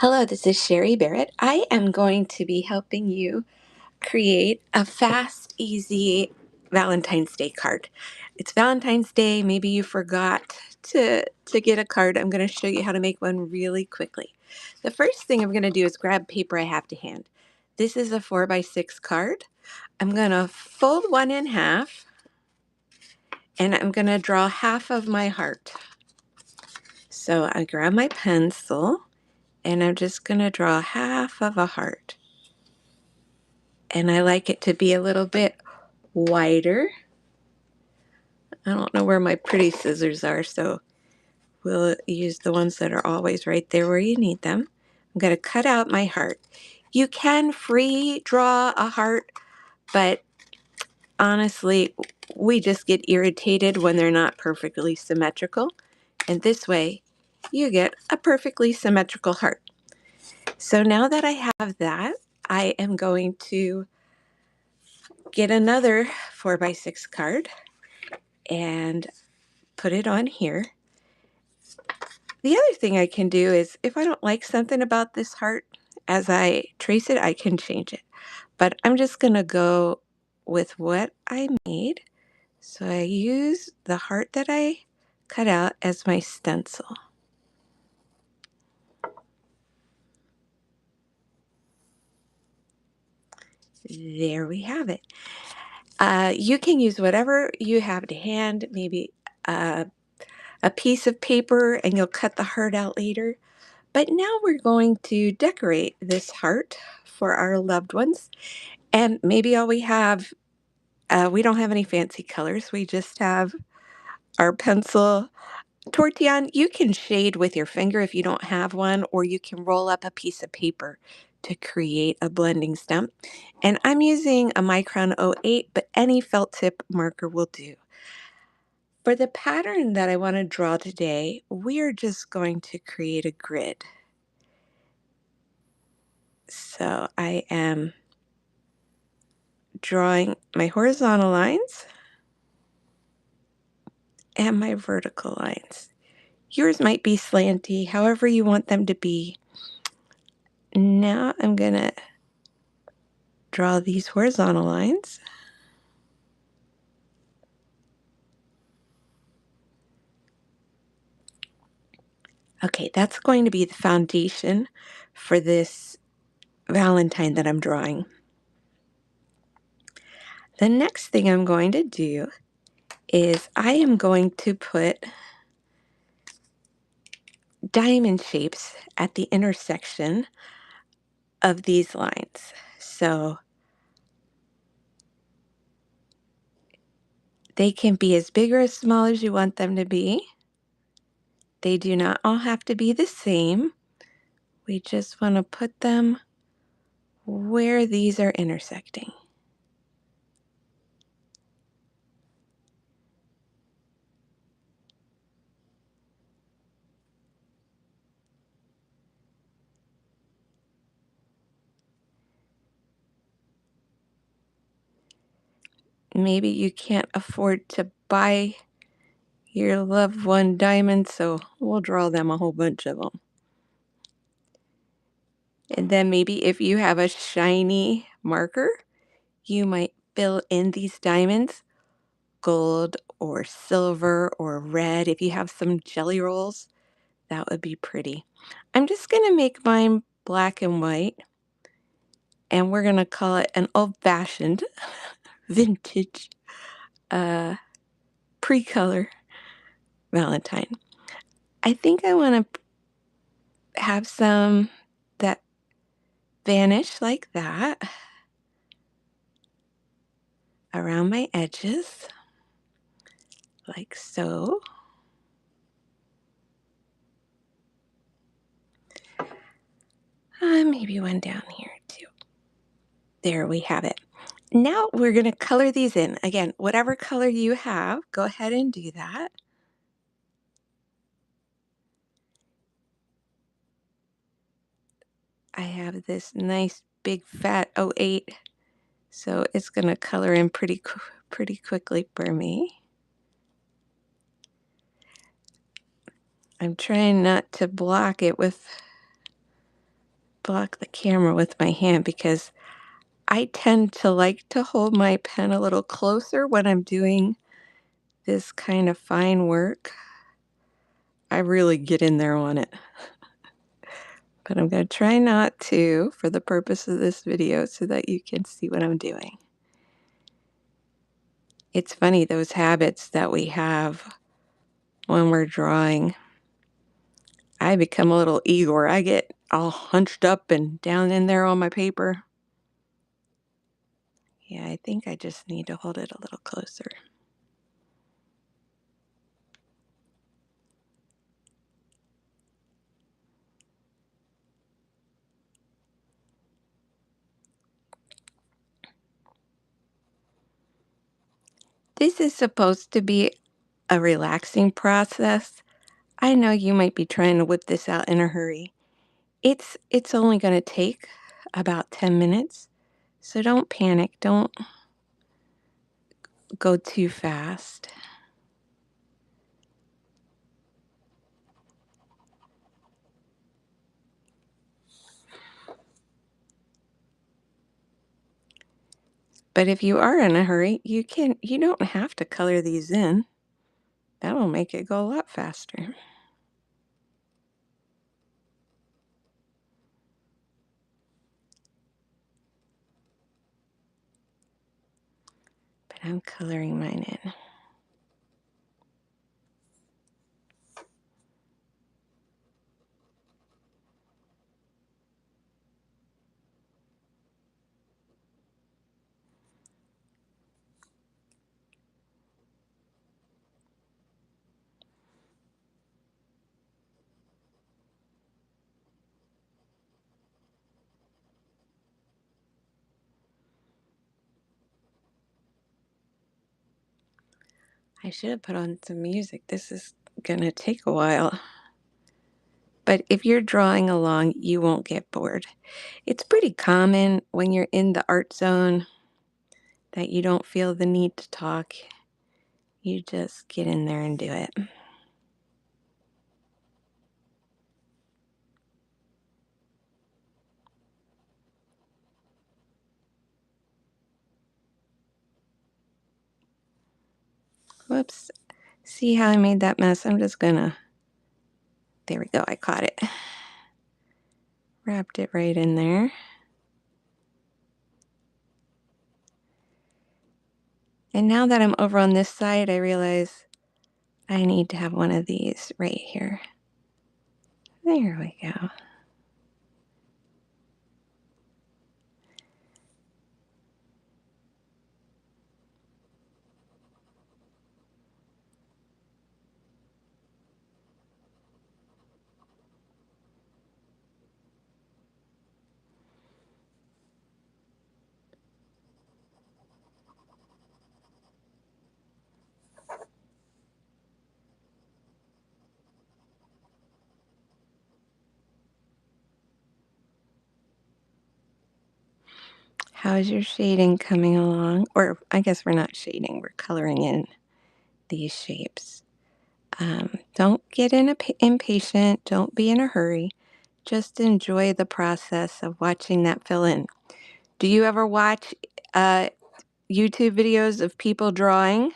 Hello, this is Sherry Barrett. I am going to be helping you create a fast, easy Valentine's Day card. It's Valentine's Day. Maybe you forgot to get a card. I'm going to show you how to make one really quickly. The first thing I'm going to do is grab paper I have to hand. This is a 4x6 card. I'm going to fold one in half and I'm going to draw half of my heart. So I grab my pencil and I'm just going to draw half of a heart. And I like it to be a little bit wider. I don't know where my pretty scissors are, so we'll use the ones that are always right there where you need them. I'm going to cut out my heart. You can free draw a heart, but honestly, we just get irritated when they're not perfectly symmetrical. And this way, you get a perfectly symmetrical heart. So now that I have that, I am going to get another 4x6 card and put it on here. The other thing I can do is if I don't like something about this heart, as I trace it, I can change it. But I'm just going to go with what I made. So I use the heart that I cut out as my stencil. There we have it. You can use whatever you have to hand, maybe a piece of paper, and you'll cut the heart out later. But now we're going to decorate this heart for our loved ones. And maybe all we have, we don't have any fancy colors. We just have our pencil. Tortillon, you can shade with your finger if you don't have one, or you can roll up a piece of paper to create a blending stump. And I'm using a Micron 08, but any felt tip marker will do. For the pattern that I want to draw today, we are just going to create a grid. So I am drawing my horizontal lines and my vertical lines. Yours might be slanty, however you want them to be. Now I'm going to draw these horizontal lines. Okay, that's going to be the foundation for this Valentine that I'm drawing. The next thing I'm going to do is I am going to put diamond shapes at the intersection of these lines. So they can be as big or as small as you want them to be. They do not all have to be the same. We just want to put them where these are intersecting. Maybe you can't afford to buy your loved one diamonds, so we'll draw them a whole bunch of them. And then maybe if you have a shiny marker, you might fill in these diamonds, gold or silver or red. If you have some jelly rolls, that would be pretty. I'm just going to make mine black and white, and we're going to call it an old-fashioned vintage pre-color Valentine. I think I want to have some that vanish like that around my edges, like so. Maybe one down here too. There we have it. Now we're going to color these in. Again, whatever color you have, go ahead and do that. I have this nice big fat 08, so it's going to color in pretty quickly for me. I'm trying not to block it with block the camera with my hand because I tend to like to hold my pen a little closer when I'm doing this kind of fine work. I really get in there on it. But I'm going to try not to for the purpose of this video so that you can see what I'm doing. It's funny, those habits that we have when we're drawing. I become a little Igor. I get all hunched up and down in there on my paper. Yeah, I think I just need to hold it a little closer. This is supposed to be a relaxing process. I know you might be trying to whip this out in a hurry. It's only going to take about 10 minutes. So don't panic. Don't go too fast. But if you are in a hurry, you don't have to color these in. That'll make it go a lot faster. But I'm coloring mine in. I should have put on some music. This is gonna take a while. But if you're drawing along, you won't get bored. It's pretty common when you're in the art zone that you don't feel the need to talk. You just get in there and do it. Whoops. See how I made that mess? I'm just gonna, there we go, I caught it. Wrapped it right in there. And now that I'm over on this side, I realize I need to have one of these right here. There we go. How's your shading coming along? Or I guess we're not shading, we're coloring in these shapes. Don't get impatient. Don't be in a hurry. Just enjoy the process of watching that fill in. Do you ever watch YouTube videos of people drawing?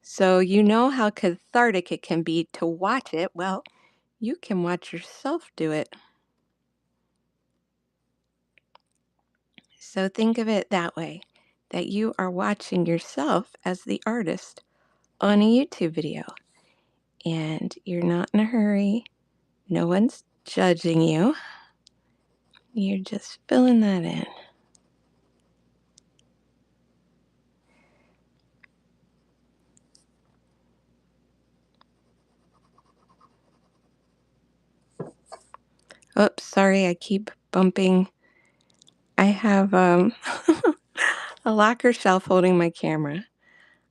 So you know how cathartic it can be to watch it. Well, you can watch yourself do it. So think of it that way, that you are watching yourself as the artist on a YouTube video. And you're not in a hurry. No one's judging you. You're just filling that in. Oops, sorry, I keep bumping. I have a locker shelf holding my camera.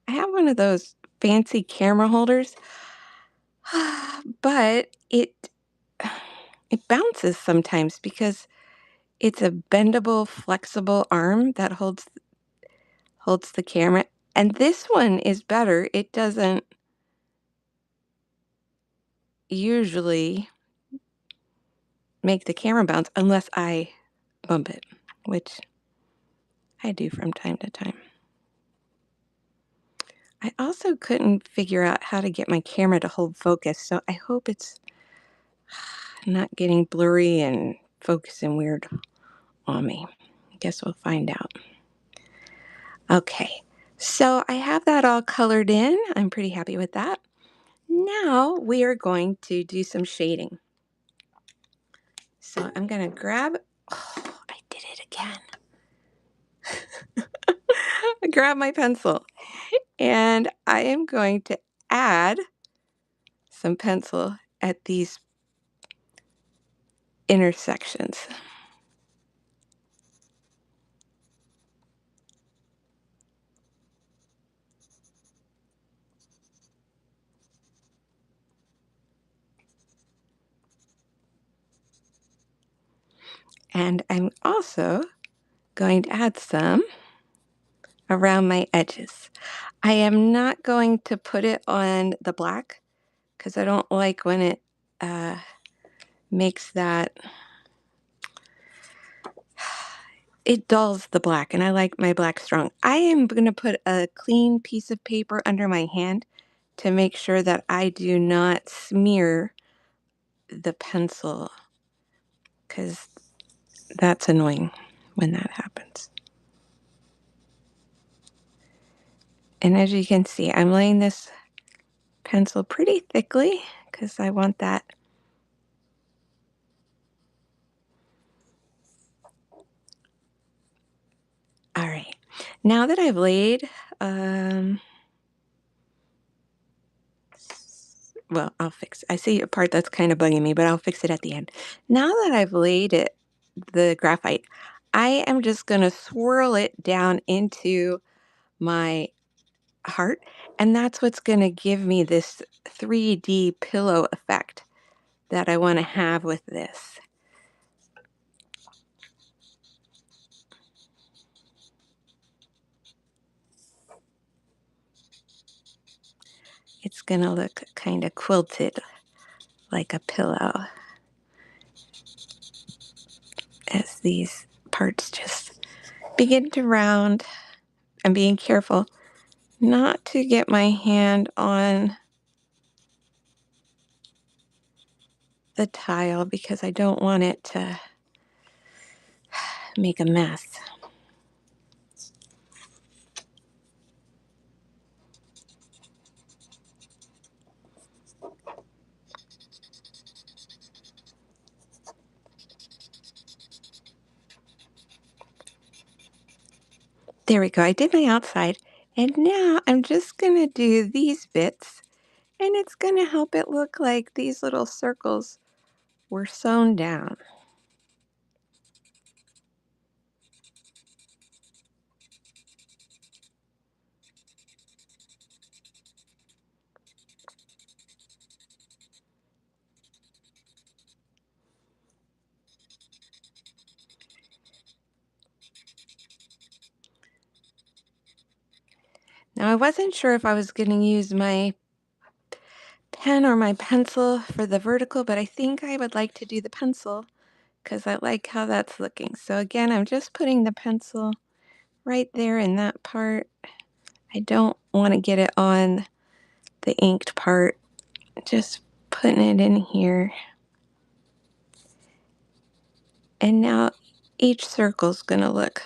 I have one of those fancy camera holders, but it bounces sometimes because it's a bendable, flexible arm that holds the camera. And this one is better. It doesn't usually make the camera bounce unless I bump it, which I do from time to time. I also couldn't figure out how to get my camera to hold focus, so I hope it's not getting blurry and focusing weird on me. Guess we'll find out. Okay, so I have that all colored in. I'm pretty happy with that. Now we are going to do some shading. So I'm going to grab, oh, I did it again. I grab my pencil and I am going to add some pencil at these intersections. And I'm also going to add some around my edges. I am not going to put it on the black because I don't like when it makes that, it dulls the black, and I like my black strong. I am going to put a clean piece of paper under my hand to make sure that I do not smear the pencil, because that's annoying when that happens. And as you can see, I'm laying this pencil pretty thickly because I want that. All right, now that I've laid, well, I'll fix it. I see a part that's kind of bugging me, but I'll fix it at the end. Now that I've laid it, the graphite, I am just going to swirl it down into my heart, and that's what's going to give me this 3D pillow effect that I want to have with this. It's going to look kind of quilted like a pillow as these parts just begin to round. I'm being careful not to get my hand on the tile because I don't want it to make a mess. There we go. I did my outside, and now I'm just going to do these bits, and it's going to help it look like these little circles were sewn down. Now I wasn't sure if I was going to use my pen or my pencil for the vertical, but I think I would like to do the pencil because I like how that's looking. So again, I'm just putting the pencil right there in that part. I don't want to get it on the inked part. Just putting it in here. And now each circle is going to look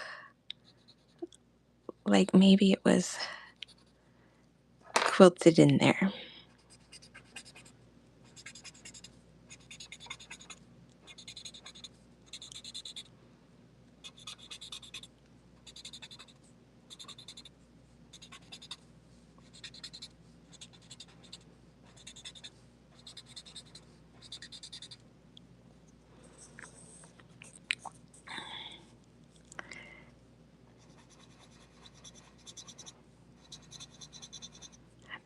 like maybe it was quilted in there.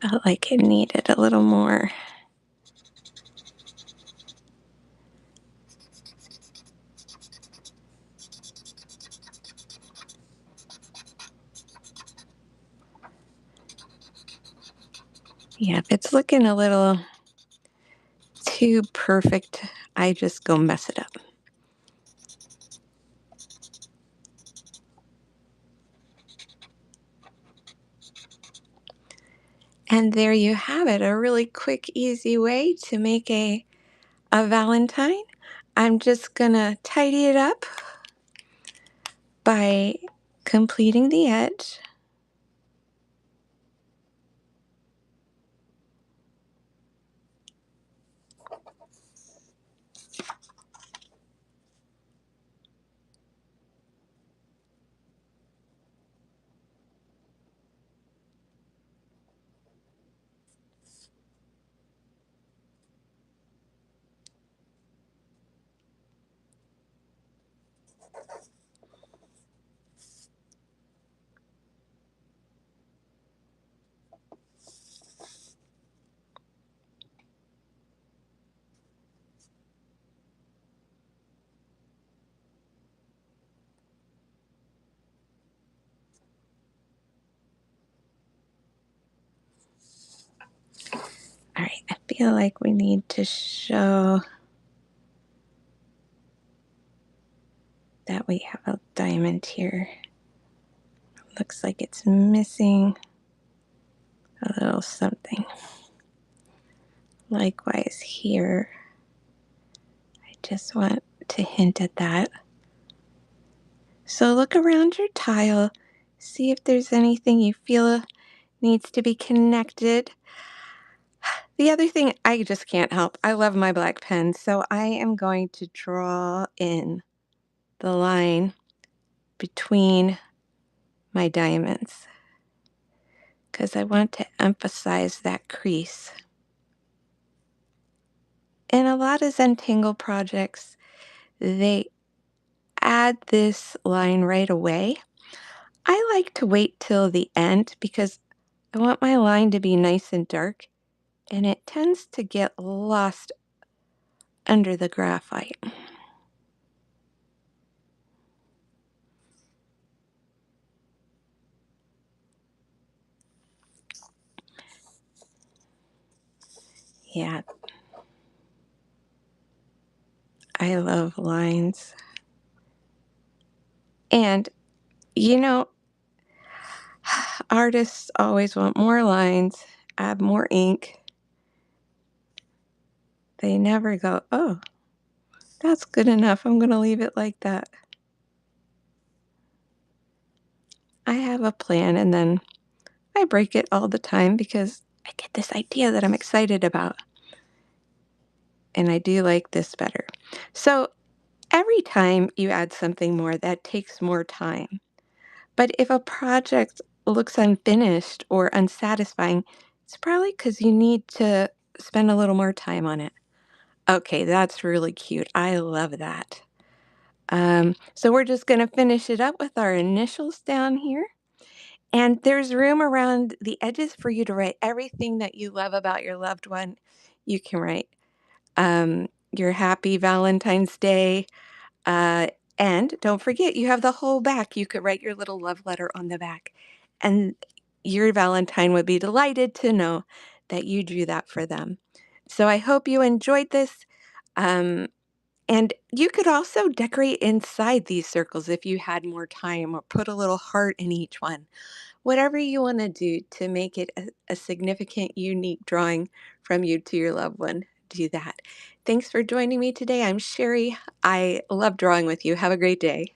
I felt like it needed a little more. Yeah, if it's looking a little too perfect, I just go mess it up. And there you have it, a really quick, easy way to make a Valentine. I'm just gonna tidy it up by completing the edge. All right, I feel like we need to show that we have a diamond here. Looks like it's missing a little something. Likewise here, I just want to hint at that. So look around your tile, see if there's anything you feel needs to be connected. The other thing, I just can't help. I love my black pen, so I am going to draw in the line between my diamonds because I want to emphasize that crease. In a lot of Zentangle projects, they add this line right away. I like to wait till the end because I want my line to be nice and dark, and it tends to get lost under the graphite. Yeah, I love lines. And, you know, artists always want more lines, add more ink. They never go, oh, that's good enough. I'm going to leave it like that. I have a plan and then I break it all the time because I get this idea that I'm excited about. And I do like this better. So every time you add something more, that takes more time. But if a project looks unfinished or unsatisfying, it's probably because you need to spend a little more time on it. Okay, that's really cute. I love that. So we're just going to finish it up with our initials down here. And there's room around the edges for you to write everything that you love about your loved one. You can write your happy Valentine's Day. Uh, and don't forget, you have the whole back. You could write your little love letter on the back. And your Valentine would be delighted to know that you drew that for them. So I hope you enjoyed this. Um, and you could also decorate inside these circles if you had more time or put a little heart in each one. Whatever you want to do to make it a significant, unique drawing from you to your loved one, do that. Thanks for joining me today. I'm Sherry. I love drawing with you. Have a great day.